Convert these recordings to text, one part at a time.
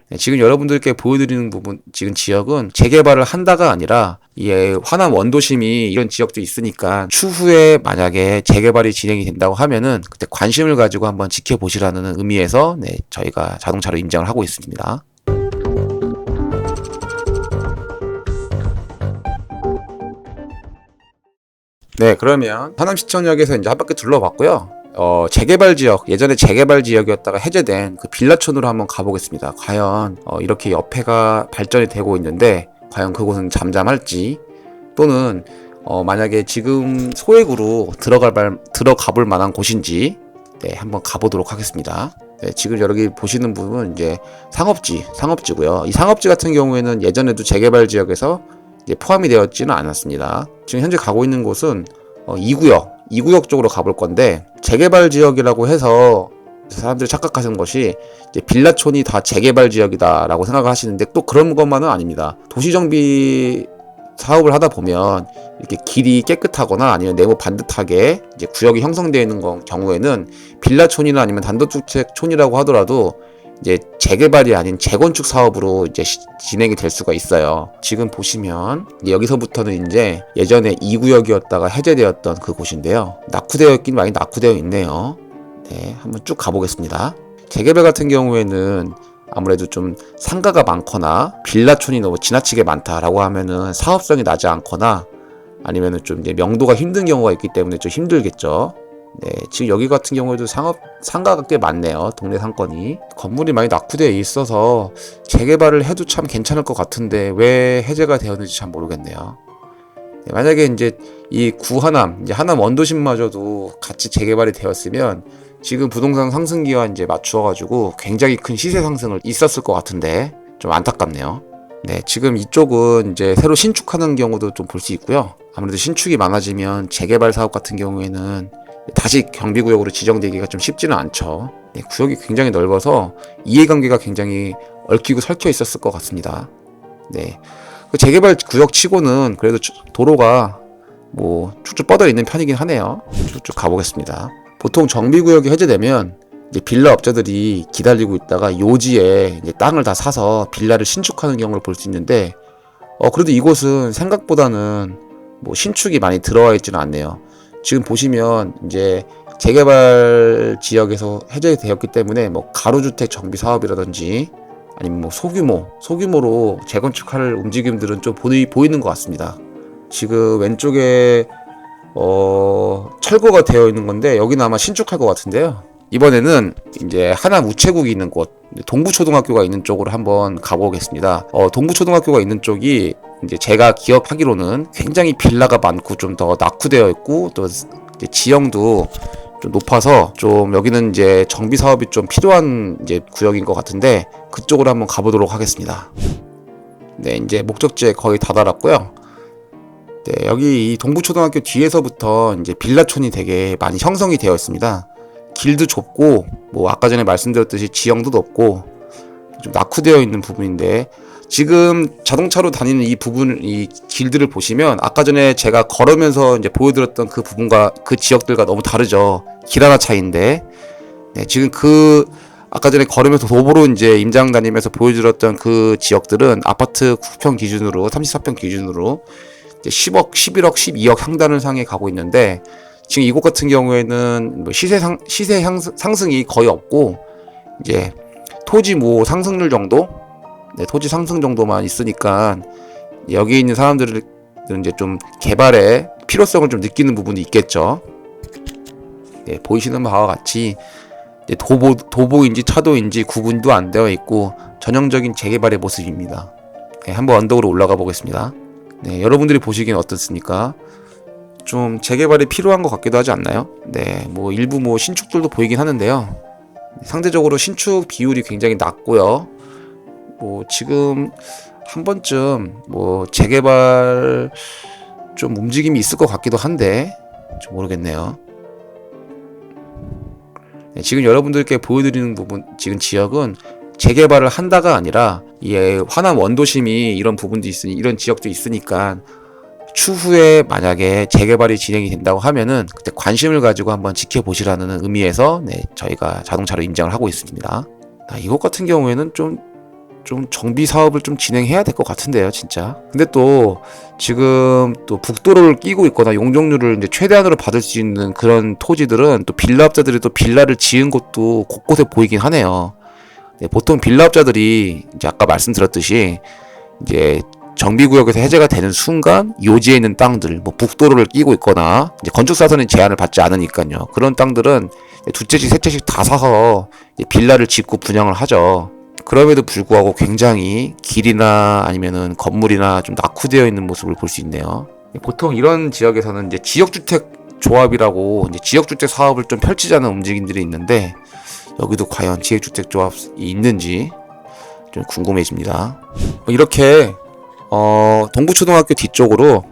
네, 지금 여러분들께 보여드리는 부분, 지금 지역은 재개발을 한다가 아니라 화남 원도심이 이런 지역도 있으니까 추후에 만약에 재개발이 진행이 된다고 하면은 그때 관심을 가지고 한번 지켜보시라는 의미에서 저희가 자동차로 인정을 하고 있습니다. 네, 그러면 하남시청역에서 이제 한 바퀴 둘러봤고요. 재개발 지역, 예전에 재개발 지역이었다가 해제된 그 빌라촌으로 한번 가보겠습니다. 과연 이렇게 옆에가 발전이 되고 있는데 과연 그곳은 잠잠할지, 또는 만약에 지금 소액으로 들어가볼 만한 곳인지 한번 가보도록 하겠습니다. 네, 지금 여기 보시는 부분은 이제 상업지고요. 이 상업지 같은 경우에는 예전에도 재개발 지역에서 이제 포함이 되었지는 않았습니다. 지금 현재 가고 있는 곳은 2구역 쪽으로 가볼 건데, 재개발 지역이라고 해서 사람들이 착각하시는 것이 이제 빌라촌이 다 재개발 지역이다라고 생각을 하시는데, 또 그런 것만은 아닙니다. 도시정비 사업을 하다 보면 이렇게 길이 깨끗하거나 아니면 네모 반듯하게 이제 구역이 형성되어 있는 경우에는 빌라촌이나 아니면 단독주택촌이라고 하더라도 이제 재개발이 아닌 재건축 사업으로 이제 진행이 될 수가 있어요. 지금 보시면 여기서부터는 이제 예전에 2구역이었다가 해제되었던 그 곳인데요. 낙후되어 있긴 많이 낙후되어 있네요. 네, 한번 쭉 가보겠습니다. 재개발 같은 경우에는 아무래도 좀 상가가 많거나 빌라촌이 너무 지나치게 많다라고 하면은 사업성이 나지 않거나 아니면은 좀 이제 명도가 힘든 경우가 있기 때문에 좀 힘들겠죠. 네, 지금 여기 같은 경우에도 상가가 꽤 많네요. 동네 상권이. 건물이 많이 낙후되어 있어서 재개발을 해도 참 괜찮을 것 같은데 왜 해제가 되었는지 참 모르겠네요. 네, 만약에 이제 이 이제 하남 원도심마저도 같이 재개발이 되었으면 지금 부동산 상승기와 이제 맞추어가지고 굉장히 큰 시세 상승을 있었을 것 같은데 좀 안타깝네요. 네, 지금 이쪽은 이제 새로 신축하는 경우도 좀 볼 수 있고요. 아무래도 신축이 많아지면 재개발 사업 같은 경우에는 다시 경비구역으로 지정되기가 좀 쉽지는 않죠. 네, 구역이 굉장히 넓어서 이해관계가 굉장히 얽히고 설켜 있었을 것 같습니다. 네, 그 재개발 구역 치고는 그래도 도로가 뭐 쭉쭉 뻗어 있는 편이긴 하네요. 쭉쭉 가보겠습니다. 보통 정비구역이 해제되면 이제 빌라 업자들이 기다리고 있다가 요지에 이제 땅을 다 사서 빌라를 신축하는 경우를 볼 수 있는데, 그래도 이곳은 생각보다는 뭐 신축이 많이 들어와 있지는 않네요. 지금 보시면 이제 재개발 지역에서 해제되었기 때문에 뭐 가로주택 정비 사업이라든지 아니면 뭐 소규모로 재건축할 움직임들은 좀 보이는 것 같습니다. 지금 왼쪽에 철거가 되어 있는 건데 여기는 아마 신축할 것 같은데요. 이번에는 이제 하남 우체국이 있는 곳, 동부초등학교가 있는 쪽으로 한번 가보겠습니다. 동부초등학교가 있는 쪽이 이제 제가 기억하기로는 굉장히 빌라가 많고 좀 더 낙후되어 있고 또 이제 지형도 좀 높아서 좀 여기는 이제 정비 사업이 좀 필요한 이제 구역인 것 같은데 그쪽으로 한번 가보도록 하겠습니다. 네, 이제 목적지에 거의 다다랐고요. 네, 여기 이 동부초등학교 뒤에서부터 이제 빌라촌이 되게 많이 형성이 되어 있습니다. 길도 좁고 뭐 아까 전에 말씀드렸듯이 지형도 높고 좀 낙후되어 있는 부분인데, 지금 자동차로 다니는 이 길들을 보시면 아까 전에 제가 걸으면서 이제 보여드렸던 그 부분과 그 지역들과 너무 다르죠. 길 하나 차이인데, 네, 지금 아까 전에 걸으면서 도보로 이제 임장 다니면서 보여드렸던 그 지역들은 아파트 9평 기준으로 34평 기준으로 이제 10억, 11억, 12억 상단을 향해 가고 있는데, 지금 이곳 같은 경우에는 뭐 시세 상승이 거의 없고 이제 토지 뭐 상승률 정도, 토지 상승 정도만 있으니까 여기 있는 사람들은 이제 좀 개발의 필요성을 좀 느끼는 부분이 있겠죠. 네, 보이시는 바와 같이 이제 도보인지 차도인지 구분도 안 되어 있고 전형적인 재개발의 모습입니다. 네, 한번 언덕으로 올라가 보겠습니다. 네, 여러분들이 보시기엔 어떻습니까? 좀 재개발이 필요한 것 같기도 하지 않나요? 네, 뭐 일부 뭐 신축들도 보이긴 하는데요. 상대적으로 신축 비율이 굉장히 낮고요. 뭐 지금 한 번쯤 뭐 재개발 좀 움직임이 있을 것 같기도 한데 좀 모르겠네요. 네, 지금 여러분들께 보여드리는 부분, 지금 지역은 재개발을 한다가 아니라 화남 원도심이 이런 부분도 있으니 이런 지역도 있으니까 추후에 만약에 재개발이 진행이 된다고 하면은 그때 관심을 가지고 한번 지켜보시라는 의미에서 저희가 자동차로 인정을 하고 있습니다. 이곳 같은 경우에는 좀 좀 정비 사업을 좀 진행해야 될 것 같은데요, 진짜. 근데 또 지금 또 북도로를 끼고 있거나 용적률을 이제 최대한으로 받을 수 있는 그런 토지들은 또 빌라업자들이 또 빌라를 지은 곳도 곳곳에 보이긴 하네요. 네, 보통 빌라업자들이 이제 아까 말씀드렸듯이 이제 정비구역에서 해제가 되는 순간 요지에 있는 땅들, 뭐 북도로를 끼고 있거나 이제 건축사선의 제한을 받지 않으니까요. 그런 땅들은 두 채씩 세 채씩 다 사서 빌라를 짓고 분양을 하죠. 그럼에도 불구하고 굉장히 길이나 아니면은 건물이나 좀 낙후되어 있는 모습을 볼 수 있네요. 보통 이런 지역에서는 이제 지역주택 조합이라고 이제 지역주택 사업을 좀 펼치자는 움직임들이 있는데 여기도 과연 지역주택 조합이 있는지 좀 궁금해집니다. 이렇게 동부초등학교 뒤쪽으로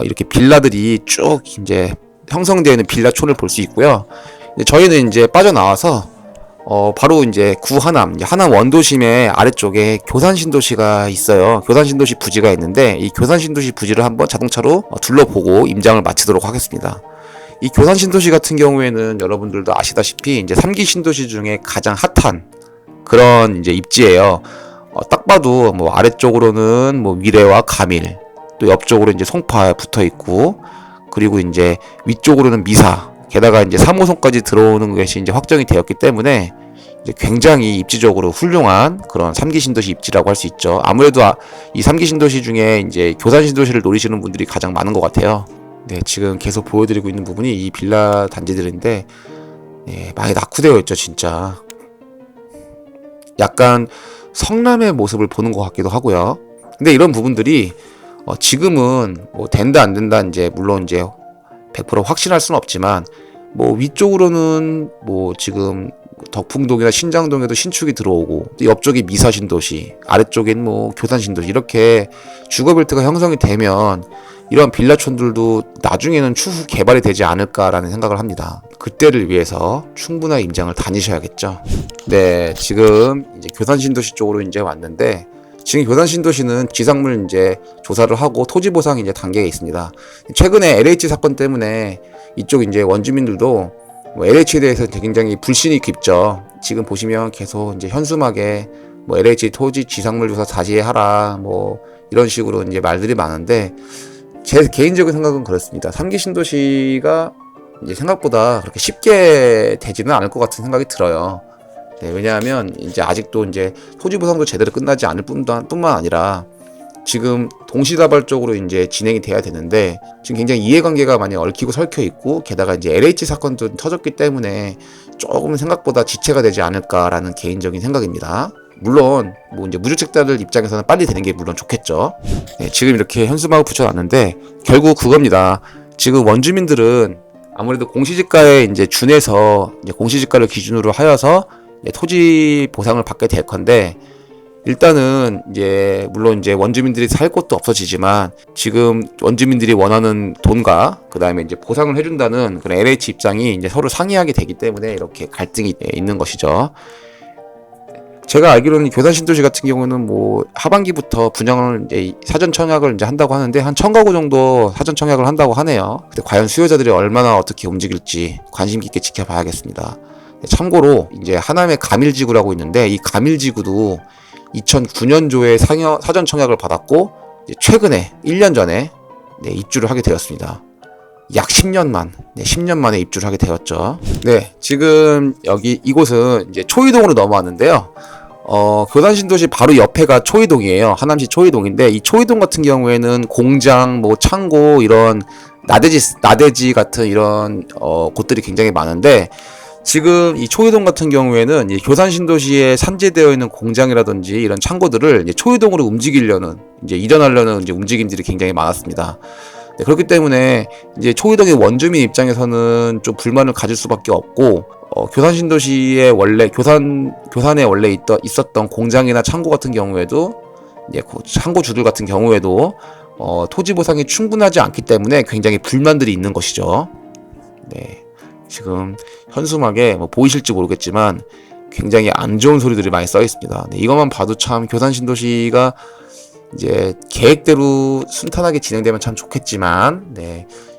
이렇게 빌라들이 쭉 이제 형성되어 있는 빌라촌을 볼 수 있고요. 저희는 이제 빠져나와서 바로 이제 구 하남, 하남 원도심의 아래쪽에 교산신도시가 있어요. 교산신도시 부지가 있는데 이 교산신도시 부지를 한번 자동차로 둘러보고 임장을 마치도록 하겠습니다. 이 교산신도시 같은 경우에는 여러분들도 아시다시피 이제 3기 신도시 중에 가장 핫한 그런 이제 입지예요. 딱 봐도 뭐 아래쪽으로는 뭐 위례와 가밀, 또 옆쪽으로 이제 송파 붙어 있고, 그리고 이제 위쪽으로는 미사, 게다가 이제 3호선까지 들어오는 것이 이제 확정이 되었기 때문에 이제 굉장히 입지적으로 훌륭한 그런 3기 신도시 입지라고 할 수 있죠. 아무래도 이 3기 신도시 중에 이제 교산 신도시를 노리시는 분들이 가장 많은 것 같아요. 네, 지금 계속 보여드리고 있는 부분이 이 빌라 단지들인데, 네, 많이 낙후되어 있죠, 진짜. 약간 성남의 모습을 보는 것 같기도 하고요. 근데 이런 부분들이 지금은 뭐 된다 안 된다 이제 물론 이제 100% 확신할 수는 없지만 뭐 위쪽으로는 뭐 지금 덕풍동이나 신장동에도 신축이 들어오고 옆쪽이 미사신도시, 아래쪽엔 뭐 교산신도시 이렇게 주거벨트가 형성이 되면 이런 빌라촌들도 나중에는 추후 개발이 되지 않을까라는 생각을 합니다. 그때를 위해서 충분한 임장을 다니셔야겠죠. 네, 지금 이제 교산신도시 쪽으로 이제 왔는데 지금 교산신도시는 지상물 이제 조사를 하고 토지 보상 이제 단계에 있습니다. 최근에 LH 사건 때문에 이쪽 이제 원주민들도 뭐 LH에 대해서 굉장히 불신이 깊죠. 지금 보시면 계속 이제 현수막에 뭐 LH 토지 지상물 조사 다시 하라 뭐 이런 식으로 이제 말들이 많은데 제 개인적인 생각은 그렇습니다. 3기 신도시가 이제 생각보다 그렇게 쉽게 되지는 않을 것 같은 생각이 들어요. 네, 왜냐하면 이제 아직도 이제 토지 보상도 제대로 끝나지 않을 뿐만 아니라 지금 동시다발적으로 이제 진행이 돼야 되는데 지금 굉장히 이해관계가 많이 얽히고 설켜 있고 게다가 이제 LH 사건도 터졌기 때문에 조금 생각보다 지체가 되지 않을까라는 개인적인 생각입니다. 물론 뭐 이제 무주택자들 입장에서는 빨리 되는 게 물론 좋겠죠. 네, 지금 이렇게 현수막을 붙여놨는데 결국 그겁니다. 지금 원주민들은 아무래도 공시지가에 이제 준해서 이제 공시지가를 기준으로 하여서 토지 보상을 받게 될 건데 일단은 이제 물론 이제 원주민들이 살 곳도 없어지지만 지금 원주민들이 원하는 돈과 그 다음에 이제 보상을 해준다는 그런 LH 입장이 이제 서로 상이하게 되기 때문에 이렇게 갈등이 있는 것이죠. 제가 알기로는 교산신도시 같은 경우는 뭐 하반기부터 분양을 이제 사전 청약을 이제 한다고 하는데 한 1000가구 정도 사전 청약을 한다고 하네요. 근데 과연 수요자들이 얼마나 어떻게 움직일지 관심 깊게 지켜봐야겠습니다. 참고로 이제 하남의 가밀지구라고 있는데 이 가밀지구도 2009년조에 사전 청약을 받았고 최근에 1년 전에 입주를 하게 되었습니다. 약 10년 만에 입주를 하게 되었죠. 네, 지금 여기 이곳은 이제 초이동으로 넘어왔는데요. 교산신도시 바로 옆에가 초이동이에요. 하남시 초이동인데 이 초이동 같은 경우에는 공장, 뭐 창고 이런 나대지 같은 이런 곳들이 굉장히 많은데 지금 이 초이동 같은 경우에는 이 교산신도시에 산재되어 있는 공장이라든지 이런 창고들을 이제 초이동으로 움직이려는 이제 이전하려는 이제 움직임들이 굉장히 많았습니다. 네, 그렇기 때문에 이제 초이동의 원주민 입장에서는 좀 불만을 가질 수밖에 없고 교산신도시에 원래 교산에 원래 있었던 공장이나 창고 같은 경우에도 이제 창고주들 같은 경우에도 토지 보상이 충분하지 않기 때문에 굉장히 불만들이 있는 것이죠. 네. 지금 현수막에 뭐 보이실지 모르겠지만 굉장히 안 좋은 소리들이 많이 써 있습니다. 네, 이것만 봐도 참 교산신도시가 이제 계획대로 순탄하게 진행되면 참 좋겠지만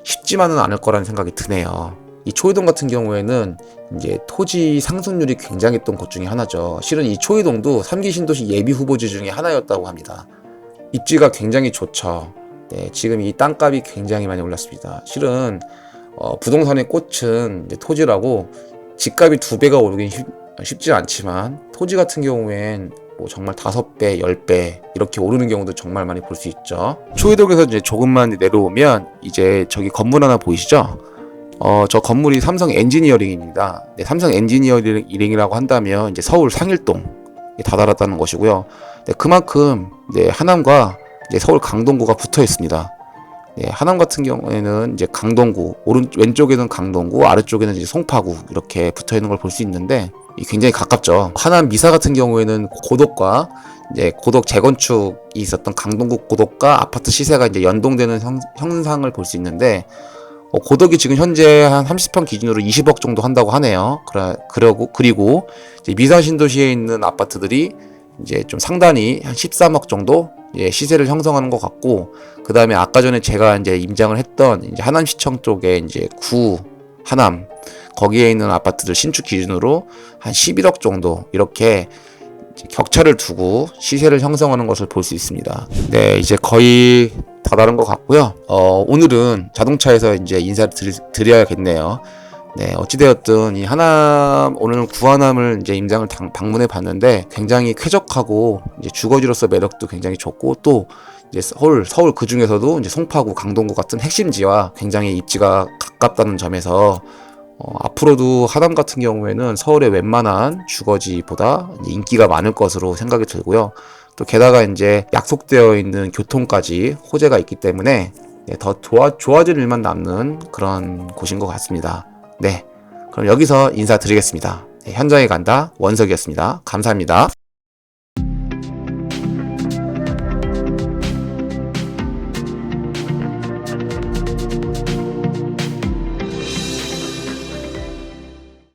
쉽지만은 않을 거라는 생각이 드네요. 이 초이동 같은 경우에는 이제 토지 상승률이 굉장했던 곳 중에 하나죠. 실은 이 초이동도 3기 신도시 예비 후보지 중에 하나였다고 합니다. 입지가 굉장히 좋죠. 네, 지금 이 땅값이 굉장히 많이 올랐습니다. 실은 부동산의 꽃은 이제 토지라고 집값이 2배가 오르긴 쉽지 않지만 토지 같은 경우엔 뭐 정말 5배, 10배 이렇게 오르는 경우도 정말 많이 볼 수 있죠. 초이동에서 이제 조금만 내려오면 이제 저기 건물 하나 보이시죠? 저 건물이 삼성 엔지니어링입니다. 네, 삼성 엔지니어링이라고 한다면 이제 서울 상일동에 다다랐다는 것이고요. 네, 그만큼 네, 하남과 이제 서울 강동구가 붙어 있습니다. 네, 하남 같은 경우에는 이제 강동구, 왼쪽에는 강동구, 아래쪽에는 이제 송파구 이렇게 붙어 있는 걸 볼 수 있는데 굉장히 가깝죠. 하남 미사 같은 경우에는 고덕과 이제 고덕 재건축이 있었던 강동구 고덕과 아파트 시세가 이제 연동되는 형상을 볼 수 있는데 고덕이 지금 현재 한 30평 기준으로 20억 정도 한다고 하네요. 그리고 이제 미사 신도시에 있는 아파트들이 이제 좀 상단이 한 13억 정도 시세를 형성하는 것 같고, 그 다음에 아까 전에 제가 이제 임장을 했던 이제 하남시청 쪽에 이제 구 하남 거기에 있는 아파트들 신축 기준으로 한 11억 정도 이렇게 격차를 두고 시세를 형성하는 것을 볼 수 있습니다. 네, 이제 거의 다 다른 것 같고요. 오늘은 자동차에서 이제 인사를 드려야겠네요. 네, 어찌되었든 이 하남, 오늘 구하남을 이제 임장을 방문해 봤는데 굉장히 쾌적하고 이제 주거지로서 매력도 굉장히 좋고, 또 이제 서울 그 중에서도 이제 송파구, 강동구 같은 핵심지와 굉장히 입지가 가깝다는 점에서 앞으로도 하남 같은 경우에는 서울의 웬만한 주거지보다 이제 인기가 많을 것으로 생각이 들고요. 또 게다가 이제 약속되어 있는 교통까지 호재가 있기 때문에 더 좋아질 일만 남는 그런 곳인 것 같습니다. 네, 그럼 여기서 인사드리겠습니다. 네, 현장에 간다 원석이었습니다. 감사합니다.